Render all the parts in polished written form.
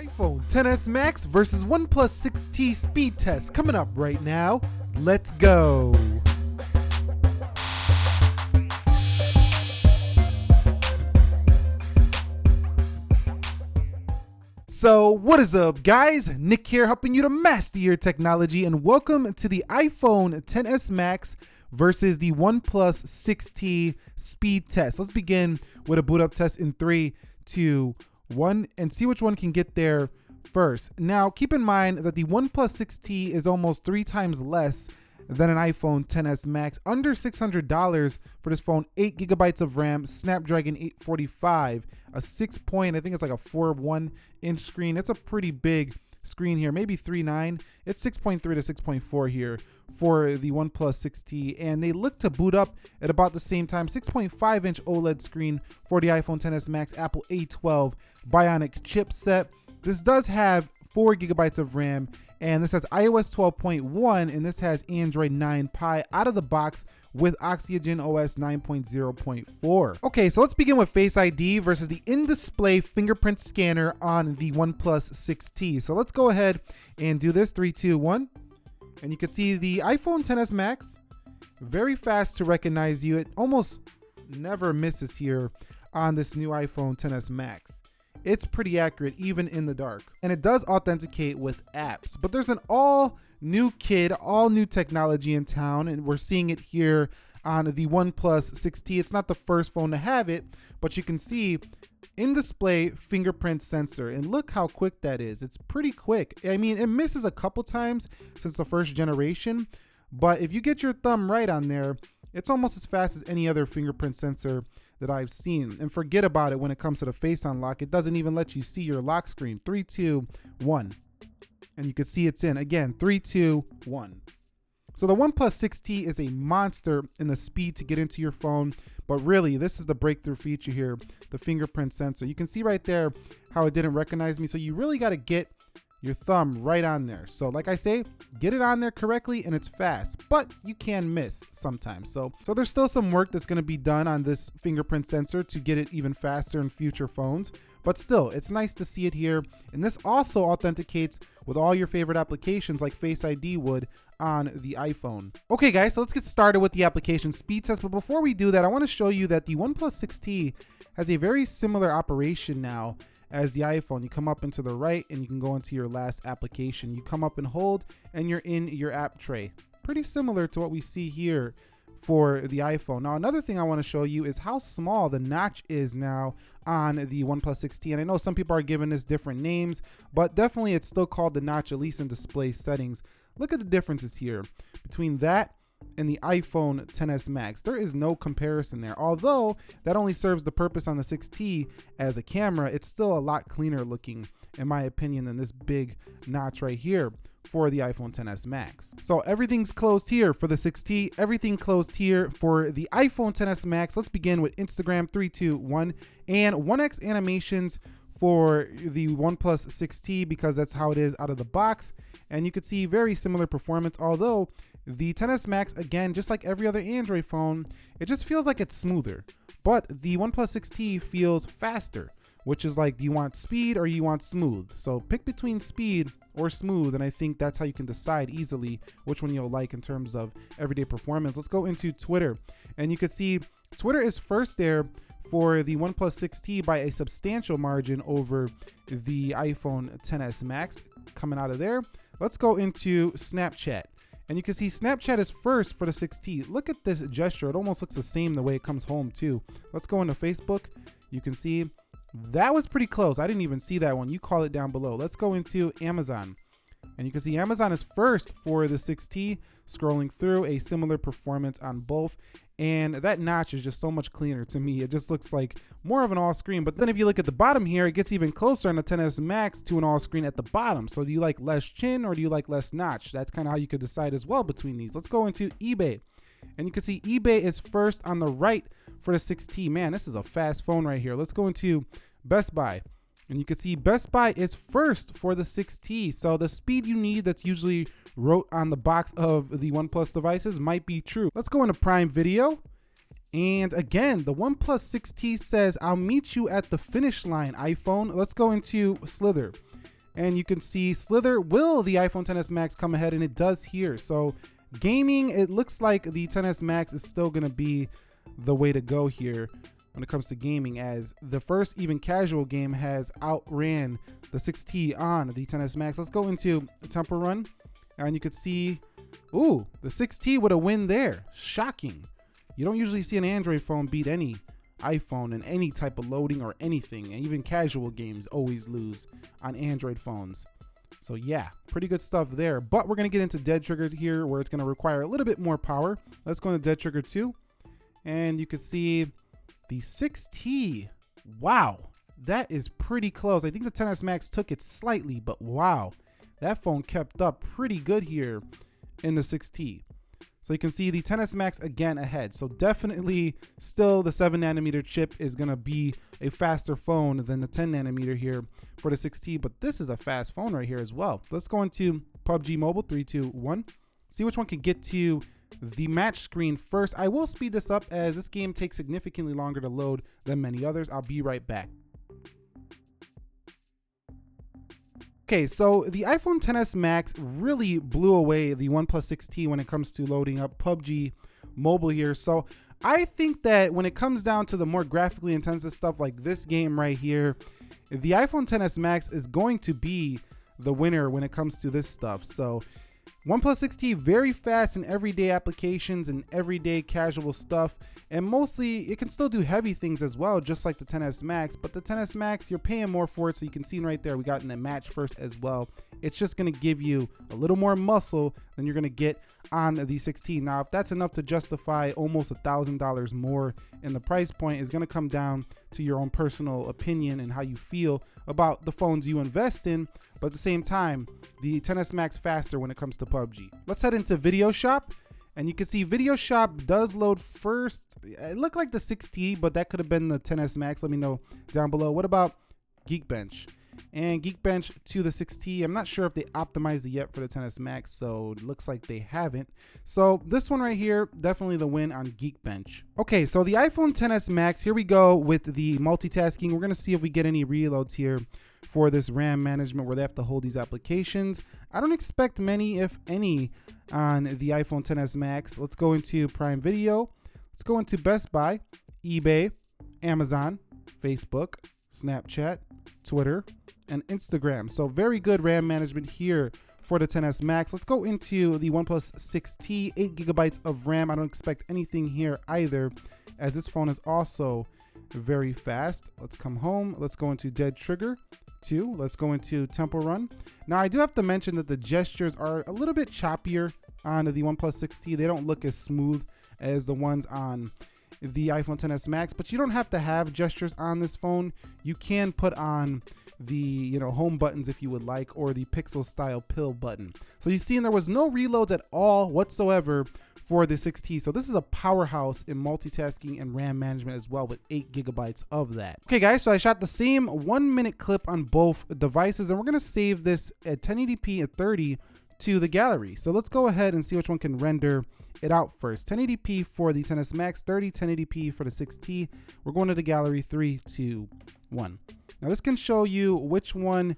iPhone XS Max versus OnePlus 6T speed test coming up right now. Let's go. So what is up, guys? Nick here, helping you to master your technology, and welcome to the iPhone XS Max versus the OnePlus 6T speed test. Let's begin with a boot up test in 3, 2, 1 and see which one can get there first. Now keep in mind that the OnePlus 6T is almost 3 times less than an iPhone XS Max, under $600 for this phone. 8 gigabytes of RAM, Snapdragon 845, a 6-point, I think it's like a 4.1 inch screen. It's a pretty big screen here, maybe 3.9. It's 6.3 to 6.4 here for the OnePlus 6T, and they look to boot up at about the same time. 6.5 inch OLED screen for the iPhone XS Max, Apple A12 Bionic chipset. This does have 4 gigabytes of RAM, and this has iOS 12.1, and this has Android 9 Pie out of the box with Oxygen OS 9.0.4. Okay, so let's begin with Face ID versus the in-display fingerprint scanner on the OnePlus 6T. So let's go ahead and do this. 3, 2, 1. And you can see the iPhone XS Max, very fast to recognize you. It almost never misses here on this new iPhone XS Max. It's pretty accurate even in the dark, and it does authenticate with apps. But there's an all new technology in town, and we're seeing it here on the OnePlus 6T. It's not the first phone to have it, but you can see in-display fingerprint sensor, and look how quick that is. It's pretty quick. I mean, it misses a couple times since the first generation, but if you get your thumb right on there, it's almost as fast as any other fingerprint sensor that I've seen. And forget about it when it comes to the face unlock. It doesn't even let you see your lock screen. 3, 2, 1. And you can see it's in. Again, 3, 2, 1. So the OnePlus 6T is a monster in the speed to get into your phone, but really this is the breakthrough feature here, the fingerprint sensor. You can see right there how it didn't recognize me. So you really got to get your thumb right on there. So like I say, get it on there correctly and it's fast, but you can miss sometimes. So there's still some work that's going to be done on this fingerprint sensor to get it even faster in future phones. But still, it's nice to see it here. And this also authenticates with all your favorite applications like Face ID would on the iPhone. Okay guys, so let's get started with the application speed test. But before we do that, I want to show you that the OnePlus 6T has a very similar operation now as the iPhone. You come up and to the right and you can go into your last application. You come up and hold and you're in your app tray. Pretty similar to what we see here for the iPhone. Now, another thing I want to show you is how small the notch is now on the OnePlus 6T. And I know some people are giving this different names, but definitely it's still called the notch, at least in display settings. Look at the differences here between that and the iPhone XS Max. There is no comparison there. Although that only serves the purpose on the 6T as a camera, it's still a lot cleaner looking, in my opinion, than this big notch right here for the iPhone XS Max. So everything's closed here for the 6T, everything closed here for the iPhone XS Max. Let's begin with Instagram. 3, 2, 1, and 1x animations for the OnePlus 6T because that's how it is out of the box. And you can see very similar performance, although the XS Max, again, just like every other Android phone, it just feels like it's smoother. But the OnePlus 6T feels faster, which is like, do you want speed or you want smooth? So pick between speed or smooth, and I think that's how you can decide easily which one you'll like in terms of everyday performance. Let's go into Twitter, and you can see Twitter is first there for the OnePlus 6T by a substantial margin over the iPhone XS Max coming out of there. Let's go into Snapchat. And you can see Snapchat is first for the 6T. Look at this gesture. It almost looks the same the way it comes home too. Let's go into Facebook. You can see that was pretty close. I didn't even see that one. You call it down below. Let's go into Amazon. And you can see Amazon is first for the 6T, scrolling through, a similar performance on both. And that notch is just so much cleaner to me. It just looks like more of an all screen. But then if you look at the bottom here, it gets even closer on the XS Max to an all screen at the bottom. So do you like less chin or do you like less notch? That's kind of how you could decide as well between these. Let's go into eBay. And you can see eBay is first on the right for the 6T. Man, this is a fast phone right here. Let's go into Best Buy. And you can see Best Buy is first for the 6T. So the speed you need that's usually wrote on the box of the OnePlus devices might be true. Let's go into Prime Video. And again, the OnePlus 6T says, I'll meet you at the finish line, iPhone. Let's go into Slither. And you can see Slither, will the iPhone XS Max come ahead? And it does here. So gaming, it looks like the XS Max is still gonna be the way to go here when it comes to gaming, as the first even casual game has outran the 6T on the XS Max. Let's go into Temple Run, and you could see, ooh, the 6T with a win there. Shocking. You don't usually see an Android phone beat any iPhone in any type of loading or anything, and even casual games always lose on Android phones. So yeah, pretty good stuff there. But we're gonna get into Dead Trigger here, where it's gonna require a little bit more power. Let's go into Dead Trigger 2, and you can see the 6T. Wow, that is pretty close. I think the XS Max took it slightly, but wow, that phone kept up pretty good here in the 6T. So you can see the XS Max again ahead. So definitely still the 7nm chip is gonna be a faster phone than the 10nm here for the 6T, but this is a fast phone right here as well. Let's go into PUBG Mobile, 3, 2, 1. See which one can get to the match screen first. I will speed this up as this game takes significantly longer to load than many others. I'll be right back. Okay, so the iPhone XS Max really blew away the OnePlus 6T when it comes to loading up PUBG Mobile here. So I think that when it comes down to the more graphically intensive stuff like this game right here, the iPhone XS Max is going to be the winner when it comes to this stuff. So OnePlus 6T, very fast in everyday applications and everyday casual stuff, and mostly it can still do heavy things as well, just like the XS Max. But the XS Max, you're paying more for it, so you can see right there we got in a match first as well. It's just going to give you a little more muscle than you're going to get on the 6T. Now, if that's enough to justify almost $1,000 more in the price point, is going to come down to your own personal opinion and how you feel about the phones you invest in. But at the same time, the XS Max faster when it comes to PUBG. Let's head into Video Shop, and you can see Video Shop does load first. It looked like the 6T, but that could have been the XS Max. Let me know down below. What about Geekbench? And Geekbench to the 6T, I'm not sure if they optimized it yet for the XS Max, so it looks like they haven't. So this one right here, definitely the win on Geekbench. Okay, so the iPhone XS Max, here we go with the multitasking. We're gonna see if we get any reloads here for this RAM management where they have to hold these applications. I don't expect many, if any, on the iPhone XS Max. Let's go into Prime Video. Let's go into Best Buy, eBay, Amazon, Facebook, Snapchat, Twitter, and Instagram. So very good RAM management here for the XS Max. Let's go into the OnePlus 6T, 8 GB of RAM. I don't expect anything here either, as this phone is also very fast. Let's come home. Let's go into Dead Trigger 2. Let's go into Temple Run. Now, I do have to mention that the gestures are a little bit choppier on the OnePlus 6T. They don't look as smooth as the ones on the iPhone XS Max, but you don't have to have gestures on this phone. You can put on the home buttons if you would like, or the pixel style pill button. So you've seen there was no reloads at all whatsoever for the 6T. So this is a powerhouse in multitasking and RAM management as well, with 8 GB of that. Okay guys, so I shot the same 1-minute clip on both devices, and we're gonna save this at 1080p at 30 to the gallery. So let's go ahead and see which one can render it out first. 1080p for the XS Max, 30 1080p for the 6T. We're going to the gallery, 3, 2, 1. Now this can show you which one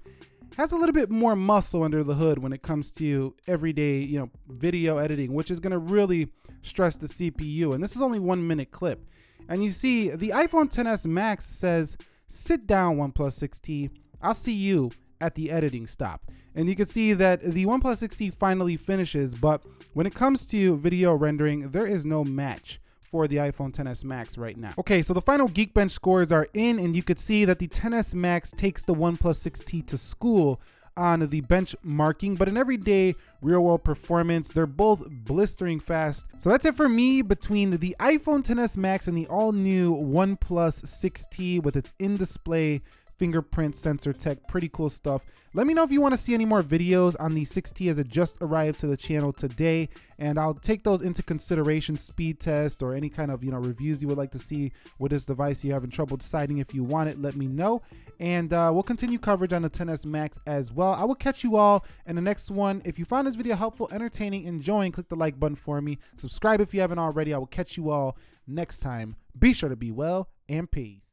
has a little bit more muscle under the hood when it comes to everyday, video editing, which is going to really stress the CPU. And this is only 1-minute clip. And you see the iPhone XS Max says, "Sit down, OnePlus 6T. I'll see you at the editing stop." And you can see that the OnePlus 6T finally finishes, but when it comes to video rendering, there is no match for the iPhone XS Max right now. Okay, so the final Geekbench scores are in, and you could see that the XS Max takes the OnePlus 6T to school on the benchmarking, but in everyday real-world performance, they're both blistering fast. So that's it for me between the iPhone XS Max and the all-new OnePlus 6T with its in-display fingerprint sensor tech. Pretty cool stuff. Let me know if you want to see any more videos on the 6T as it just arrived to the channel today, and I'll take those into consideration. Speed test or any kind of reviews you would like to see with this device. You're having trouble deciding if you want it, let me know, and we'll continue coverage on the XS Max as well. I will catch you all in the next one. If you found this video helpful, entertaining, enjoying, click the like button for me. Subscribe if you haven't already. I will catch you all next time. Be sure to be well, and peace.